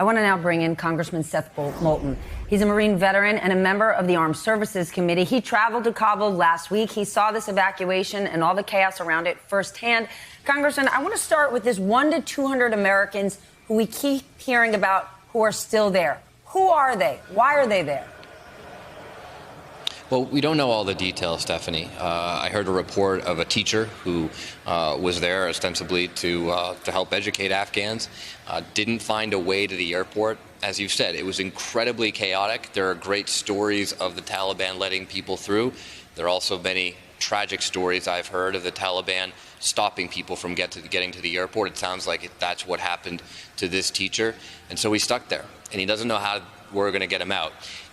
I want to now bring in Congressman Seth Moulton. He's a Marine veteran and a member of the Armed Services Committee. He traveled to Kabul last week. He saw this evacuation and all the chaos around it firsthand. Congressman, I want to start with this 100 to 200 Americans who we keep hearing about who are still there. Who are they? Why are they there? Well, we don't know all the details, Stephanie. I heard a report of a teacher who was there ostensibly to help educate Afghans, didn't find a way to the airport. As you've said, it was incredibly chaotic. There are great stories of the Taliban letting people through. There are also many tragic stories I've heard of the Taliban stopping people from getting to the airport. It sounds like that's what happened to this teacher. And so he's stuck there, and he doesn't know how we're going to get him out.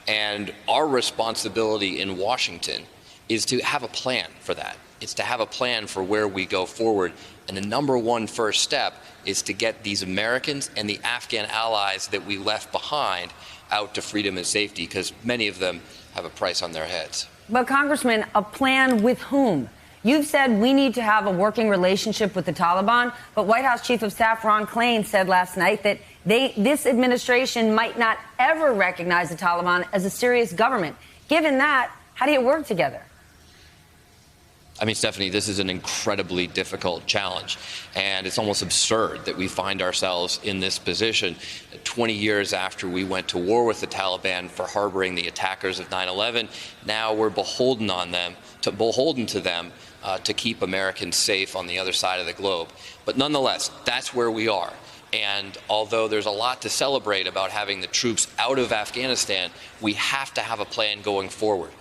And our responsibility in Washington is to have a plan for that. It's to have a plan for where we go forward. And the number one first step is to get these Americans and the Afghan allies that we left behind out to freedom and safety, because many of them have a price on their heads. But, Congressman, a plan with whom? You've said we need to have a working relationship with the Taliban, but White House Chief of Staff Ron Klain said last night that this administration might not ever recognize the Taliban as a serious government. Given that, how do you work together? I mean, Stephanie, this is an incredibly difficult challenge, and it's almost absurd that we find ourselves in this position 20 years after we went to war with the Taliban for harboring the attackers of 9/11. Now we're beholden to them to keep Americans safe on the other side of the globe. But nonetheless, that's where we are. And although there's a lot to celebrate about having the troops out of Afghanistan, we have to have a plan going forward.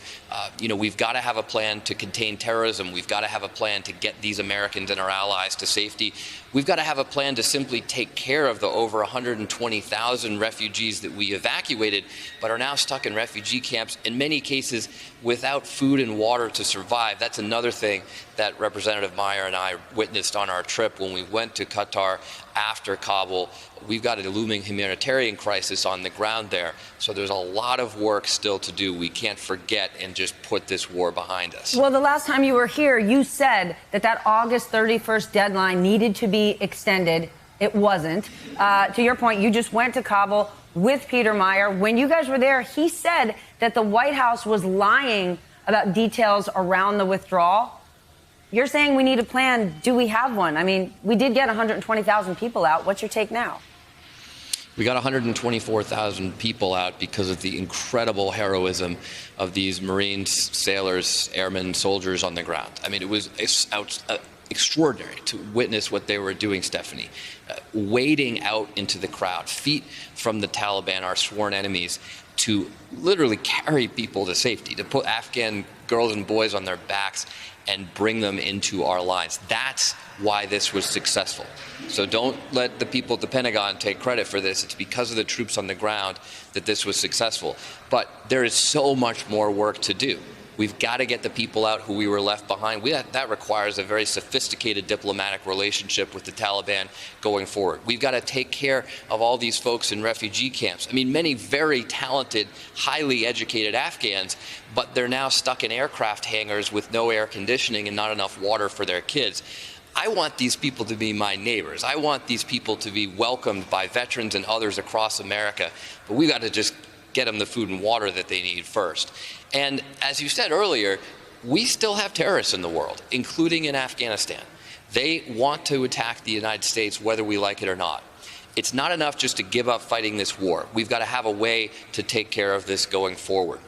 We've got to have a plan to contain terrorism. We've got to have a plan to get these Americans and our allies to safety. We've got to have a plan to simply take care of the over 120,000 refugees that we evacuated, but are now stuck in refugee camps, in many cases without food and water to survive. That's another thing that Representative Meyer and I witnessed on our trip when we went to Qatar after Kabul. We've got a looming humanitarian crisis on the ground there. So there's a lot of work still to do. We can't forget and just put this war behind us. Well, the last time you were here, you said that August 31st deadline needed to be extended. It wasn't. To your point, you just went to Kabul with Peter Meyer. When you guys were there, he said that the White House was lying about details around the withdrawal. You're saying we need a plan. Do we have one? I mean, we did get 120,000 people out. What's your take now? We got 124,000 people out because of the incredible heroism of these Marines, sailors, airmen, soldiers on the ground. I mean, it was extraordinary to witness what they were doing, Stephanie. Wading out into the crowd, feet from the Taliban, our sworn enemies, to literally carry people to safety, to put Afghan girls and boys on their backs and bring them into our lines. That's why this was successful. So don't let the people at the Pentagon take credit for this. It's because of the troops on the ground that this was successful. But there is so much more work to do. We've got to get the people out who we were left behind. That requires a very sophisticated diplomatic relationship with the Taliban going forward. We've got to take care of all these folks in refugee camps. I mean, many very talented, highly educated Afghans, but they're now stuck in aircraft hangars with no air conditioning and not enough water for their kids. I want these people to be my neighbors. I want these people to be welcomed by veterans and others across America. But we've got to just get them the food and water that they need first. And as you said earlier, we still have terrorists in the world, including in Afghanistan. They want to attack the United States whether we like it or not. It's not enough just to give up fighting this war. We've got to have a way to take care of this going forward.